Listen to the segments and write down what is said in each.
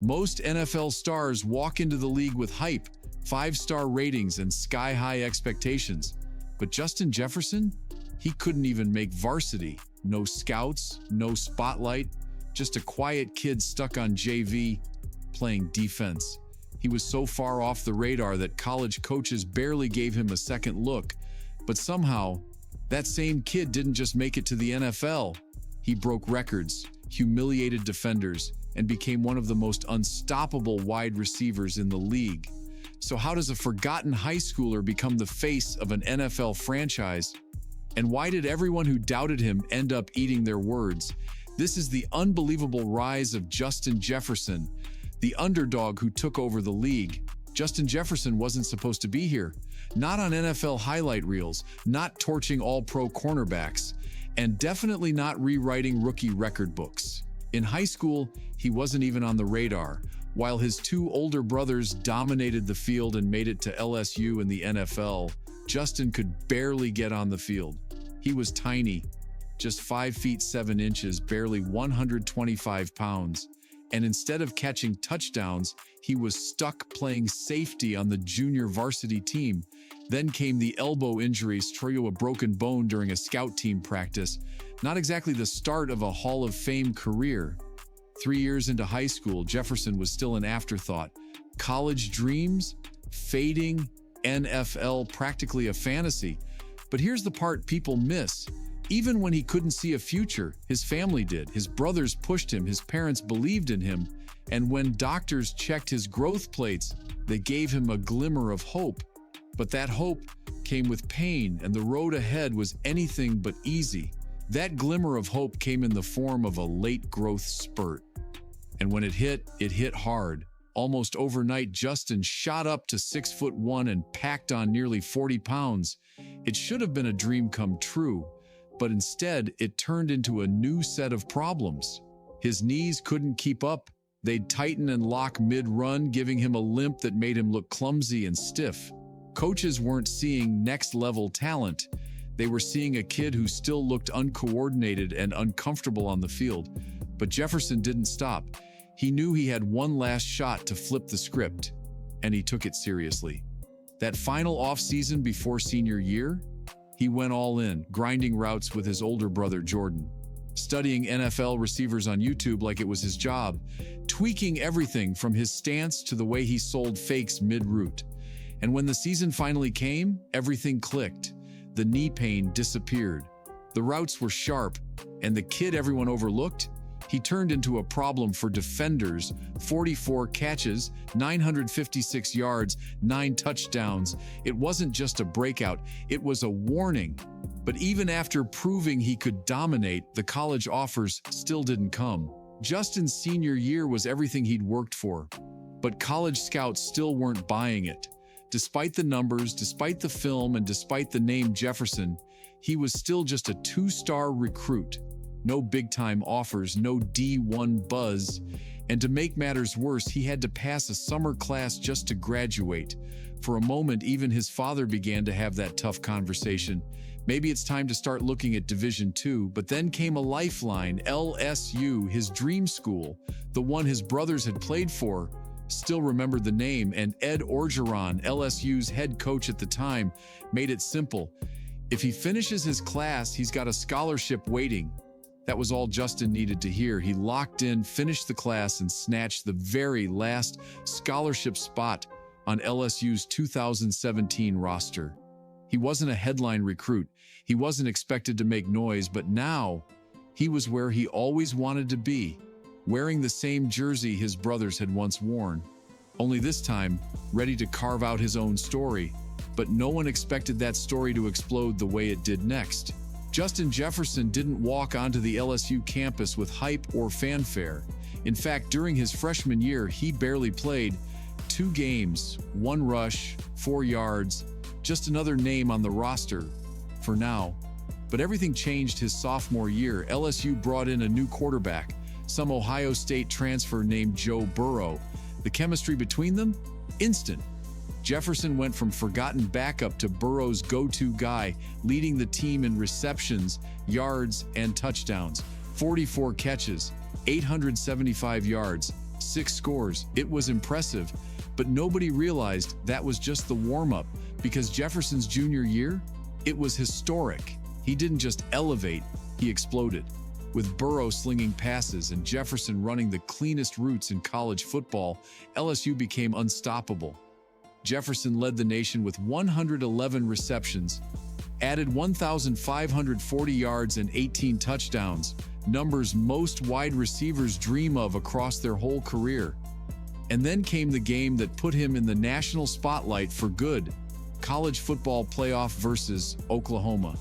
Most NFL stars walk into the league with hype, 5-star ratings, and sky-high expectations. But Justin Jefferson? He couldn't even make varsity. No scouts, no spotlight, just a quiet kid stuck on JV, playing defense. He was so far off the radar that college coaches barely gave him a second look. But somehow, that same kid didn't just make it to the NFL. He broke records, humiliated defenders, and became one of the most unstoppable wide receivers in the league. So how does a forgotten high schooler become the face of an NFL franchise? And why did everyone who doubted him end up eating their words? This is the unbelievable rise of Justin Jefferson, the underdog who took over the league. Justin Jefferson wasn't supposed to be here. Not on NFL highlight reels, not torching all-pro cornerbacks, and definitely not rewriting rookie record books. In high school, he wasn't even on the radar. While his two older brothers dominated the field and made it to LSU and the NFL, Justin could barely get on the field. He was tiny, just 5 feet 7 inches, barely 125 pounds. And instead of catching touchdowns, he was stuck playing safety on the junior varsity team. Then came the elbow injuries, through a broken bone during a scout team practice. Not exactly the start of a Hall of Fame career. 3 years into high school, Jefferson was still an afterthought. College dreams? Fading. NFL practically a fantasy. But here's the part people miss. Even when he couldn't see a future, his family did. His brothers pushed him, his parents believed in him, and when doctors checked his growth plates, they gave him a glimmer of hope. But that hope came with pain, and the road ahead was anything but easy. That glimmer of hope came in the form of a late growth spurt. And when it hit hard. Almost overnight, Justin shot up to 6'1" and packed on nearly 40 pounds. It should have been a dream come true, but instead it turned into a new set of problems. His knees couldn't keep up. They'd tighten and lock mid-run, giving him a limp that made him look clumsy and stiff. Coaches weren't seeing next-level talent. They were seeing a kid who still looked uncoordinated and uncomfortable on the field. But Jefferson didn't stop. He knew he had one last shot to flip the script, and he took it seriously. That final off-season before senior year, he went all in, grinding routes with his older brother Jordan, studying NFL receivers on YouTube like it was his job, tweaking everything from his stance to the way he sold fakes mid-route. And when the season finally came, everything clicked. The knee pain disappeared. The routes were sharp, and the kid everyone overlooked? He turned into a problem for defenders. 44 catches, 956 yards, 9 touchdowns. It wasn't just a breakout, it was a warning. But even after proving he could dominate, the college offers still didn't come. Justin's senior year was everything he'd worked for. But college scouts still weren't buying it. Despite the numbers, despite the film, and despite the name Jefferson, he was still just a 2-star recruit. No big-time offers, no D1 buzz. And to make matters worse, he had to pass a summer class just to graduate. For a moment, even his father began to have that tough conversation. Maybe it's time to start looking at Division II, but then came a lifeline, LSU, his dream school, the one his brothers had played for. Still remembered the name, and Ed Orgeron, LSU's head coach at the time, made it simple. If he finishes his class, he's got a scholarship waiting. That was all Justin needed to hear. He locked in, finished the class, and snatched the very last scholarship spot on LSU's 2017 roster. He wasn't a headline recruit. He wasn't expected to make noise, but now he was where he always wanted to be, wearing the same jersey his brothers had once worn. Only this time, ready to carve out his own story. But no one expected that story to explode the way it did next. Justin Jefferson didn't walk onto the LSU campus with hype or fanfare. In fact, during his freshman year, he barely played. 2 games, 1 rush, 4 yards, just another name on the roster for now. But everything changed his sophomore year. LSU brought in a new quarterback, some Ohio State transfer named Joe Burrow. The chemistry between them? Instant. Jefferson went from forgotten backup to Burrow's go-to guy, leading the team in receptions, yards, and touchdowns. 44 catches, 875 yards, 6 scores. It was impressive, but nobody realized that was just the warm-up, because Jefferson's junior year, it was historic. He didn't just elevate, he exploded. With Burrow slinging passes and Jefferson running the cleanest routes in college football, LSU became unstoppable. Jefferson led the nation with 111 receptions, added 1,540 yards and 18 touchdowns, numbers most wide receivers dream of across their whole career. And then came the game that put him in the national spotlight for good: college football playoff versus Oklahoma.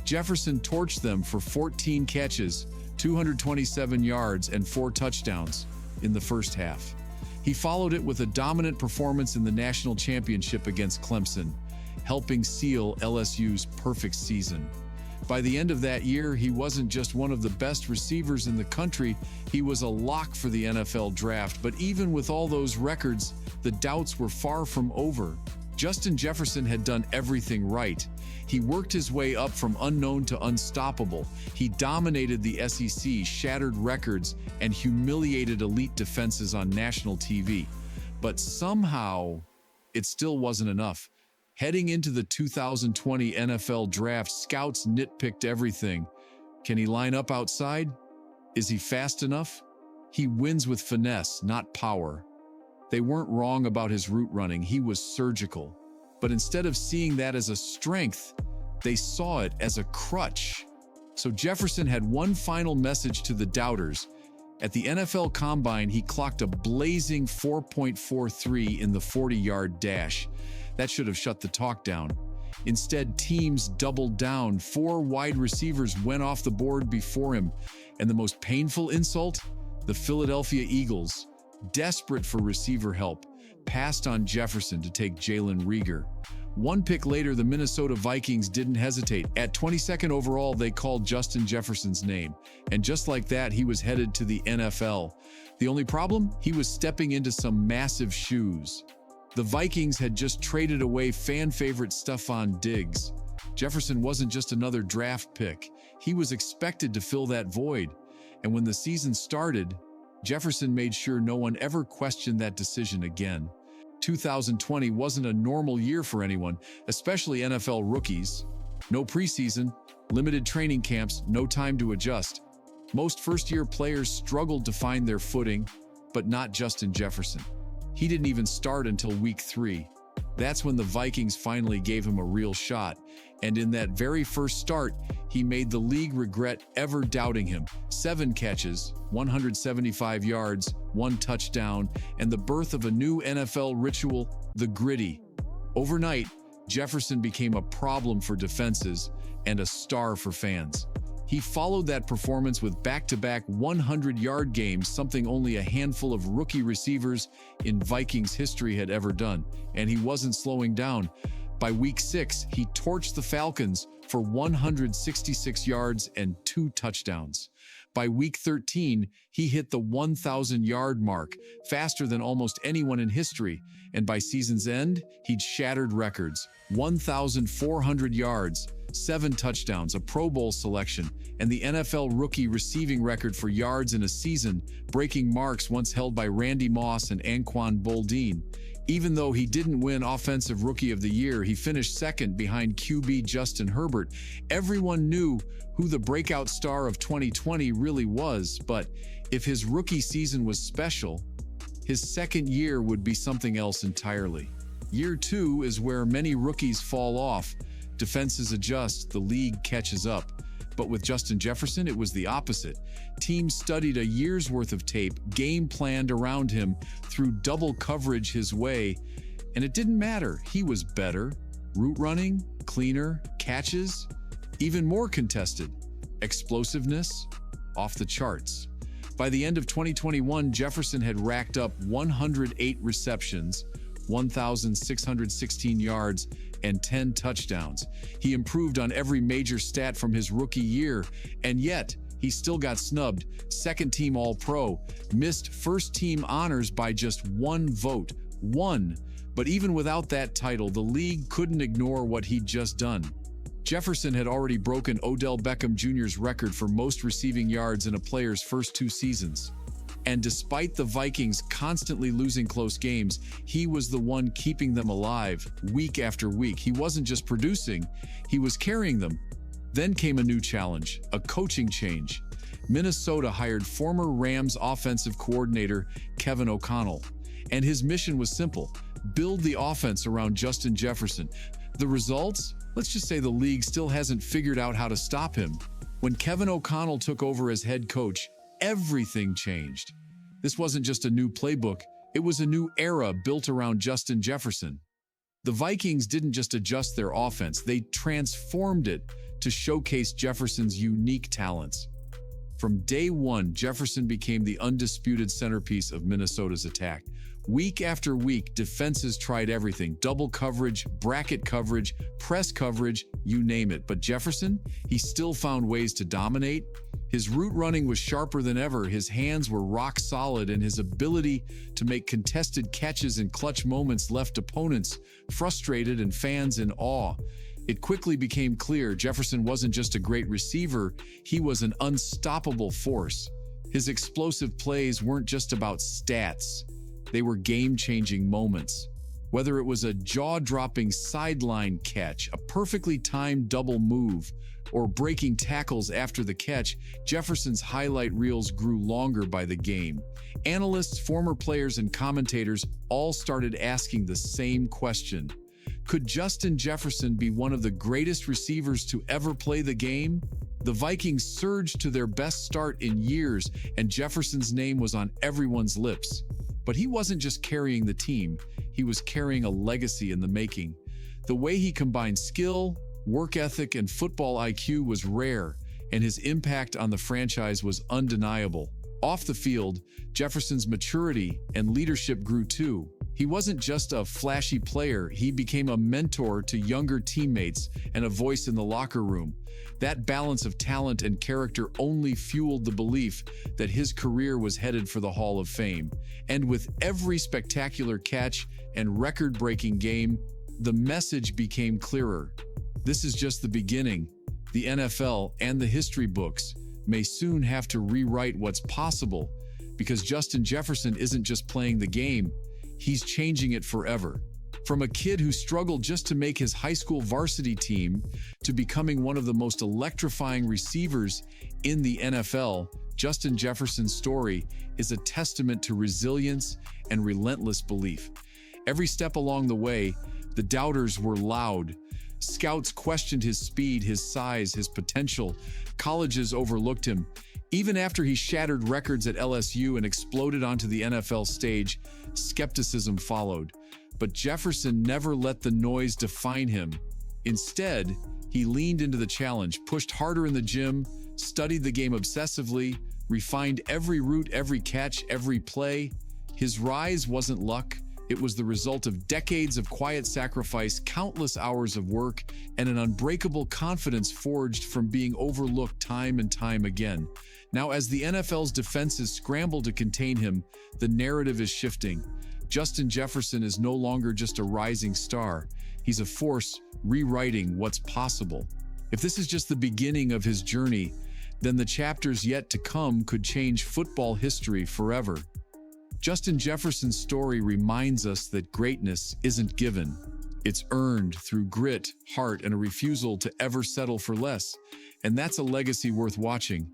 Jefferson torched them for 14 catches, 227 yards, and 4 touchdowns in the first half. He followed it with a dominant performance in the national championship against Clemson, helping seal LSU's perfect season. By the end of that year, he wasn't just one of the best receivers in the country, he was a lock for the NFL draft. But even with all those records, the doubts were far from over. Justin Jefferson had done everything right. He worked his way up from unknown to unstoppable. He dominated the SEC, shattered records, and humiliated elite defenses on national TV. But somehow, it still wasn't enough. Heading into the 2020 NFL Draft, scouts nitpicked everything. Can he line up outside? Is he fast enough? He wins with finesse, not power. They weren't wrong about his route running. He was surgical. But instead of seeing that as a strength, they saw it as a crutch. So Jefferson had one final message to the doubters. At the NFL Combine, he clocked a blazing 4.43 in the 40-yard dash. That should have shut the talk down. Instead, teams doubled down. 4 wide receivers went off the board before him. And the most painful insult? The Philadelphia Eagles, desperate for receiver help, passed on Jefferson to take Jalen Reagor. 1 pick later, the Minnesota Vikings didn't hesitate. At 22nd overall, they called Justin Jefferson's name. And just like that, he was headed to the NFL. The only problem? He was stepping into some massive shoes. The Vikings had just traded away fan favorite Stephon Diggs. Jefferson wasn't just another draft pick. He was expected to fill that void. And when the season started, Jefferson made sure no one ever questioned that decision again. 2020 wasn't a normal year for anyone, especially NFL rookies. No preseason, limited training camps, no time to adjust. Most first-year players struggled to find their footing, but not Justin Jefferson. He didn't even start until week 3. That's when the Vikings finally gave him a real shot. And in that very first start, he made the league regret ever doubting him. 7 catches, 175 yards, 1 touchdown, and the birth of a new NFL ritual, the GRIDDY. Overnight, Jefferson became a problem for defenses and a star for fans. He followed that performance with back-to-back 100-yard games, something only a handful of rookie receivers in Vikings history had ever done. And he wasn't slowing down. By week 6, he torched the Falcons for 166 yards and 2 touchdowns. By week 13, he hit the 1,000-yard mark, faster than almost anyone in history. And by season's end, he'd shattered records: 1,400 yards, 7 touchdowns, a Pro Bowl selection, and the NFL rookie receiving record for yards in a season, breaking marks once held by Randy Moss and Anquan Boldin. Even though he didn't win Offensive Rookie of the Year, he finished second behind QB Justin Herbert. Everyone knew who the breakout star of 2020 really was, but if his rookie season was special, his second year would be something else entirely. Year 2 is where many rookies fall off. Defenses adjust, the league catches up. But with Justin Jefferson, it was the opposite. Teams studied a year's worth of tape, game planned around him, threw double coverage his way, and it didn't matter. He was better. Route running, cleaner, catches, even more contested. Explosiveness, off the charts. By the end of 2021, Jefferson had racked up 108 receptions, 1,616 yards, and 10 touchdowns. He improved on every major stat from his rookie year, and yet he still got snubbed. Second-team All-Pro, missed first-team honors by just 1 vote. 1. But even without that title, the league couldn't ignore what he'd just done. Jefferson had already broken Odell Beckham Jr.'s record for most receiving yards in a player's first 2 seasons. And despite the Vikings constantly losing close games, he was the one keeping them alive week after week. He wasn't just producing, he was carrying them. Then came a new challenge, a coaching change. Minnesota hired former Rams offensive coordinator Kevin O'Connell, and his mission was simple: build the offense around Justin Jefferson. The results? Let's just say the league still hasn't figured out how to stop him. When Kevin O'Connell took over as head coach, everything changed. This wasn't just a new playbook, it was a new era built around Justin Jefferson. The Vikings didn't just adjust their offense, they transformed it to showcase Jefferson's unique talents. From day one, Jefferson became the undisputed centerpiece of Minnesota's attack. Week after week, defenses tried everything: double coverage, bracket coverage, press coverage, you name it. But Jefferson, he still found ways to dominate. His route running was sharper than ever, his hands were rock solid, and his ability to make contested catches in clutch moments left opponents frustrated and fans in awe. It quickly became clear Jefferson wasn't just a great receiver, he was an unstoppable force. His explosive plays weren't just about stats, they were game-changing moments. Whether it was a jaw-dropping sideline catch, a perfectly timed double move, or breaking tackles after the catch, Jefferson's highlight reels grew longer by the game. Analysts, former players, and commentators all started asking the same question: could Justin Jefferson be one of the greatest receivers to ever play the game? The Vikings surged to their best start in years, and Jefferson's name was on everyone's lips. But he wasn't just carrying the team, he was carrying a legacy in the making. The way he combined skill, work ethic, and football IQ was rare, and his impact on the franchise was undeniable. Off the field, Jefferson's maturity and leadership grew too. He wasn't just a flashy player, he became a mentor to younger teammates and a voice in the locker room. That balance of talent and character only fueled the belief that his career was headed for the Hall of Fame. And with every spectacular catch and record-breaking game, the message became clearer. This is just the beginning. The NFL and the history books may soon have to rewrite what's possible, because Justin Jefferson isn't just playing the game, he's changing it forever. From a kid who struggled just to make his high school varsity team to becoming one of the most electrifying receivers in the NFL, Justin Jefferson's story is a testament to resilience and relentless belief. Every step along the way, the doubters were loud. Scouts questioned his speed, his size, his potential. Colleges overlooked him. Even after he shattered records at LSU and exploded onto the NFL stage, skepticism followed. But Jefferson never let the noise define him. Instead, he leaned into the challenge, pushed harder in the gym, studied the game obsessively, refined every route, every catch, every play. His rise wasn't luck. It was the result of decades of quiet sacrifice, countless hours of work, and an unbreakable confidence forged from being overlooked time and time again. Now, as the NFL's defenses scramble to contain him, the narrative is shifting. Justin Jefferson is no longer just a rising star. He's a force rewriting what's possible. If this is just the beginning of his journey, then the chapters yet to come could change football history forever. Justin Jefferson's story reminds us that greatness isn't given. It's earned through grit, heart, and a refusal to ever settle for less. And that's a legacy worth watching.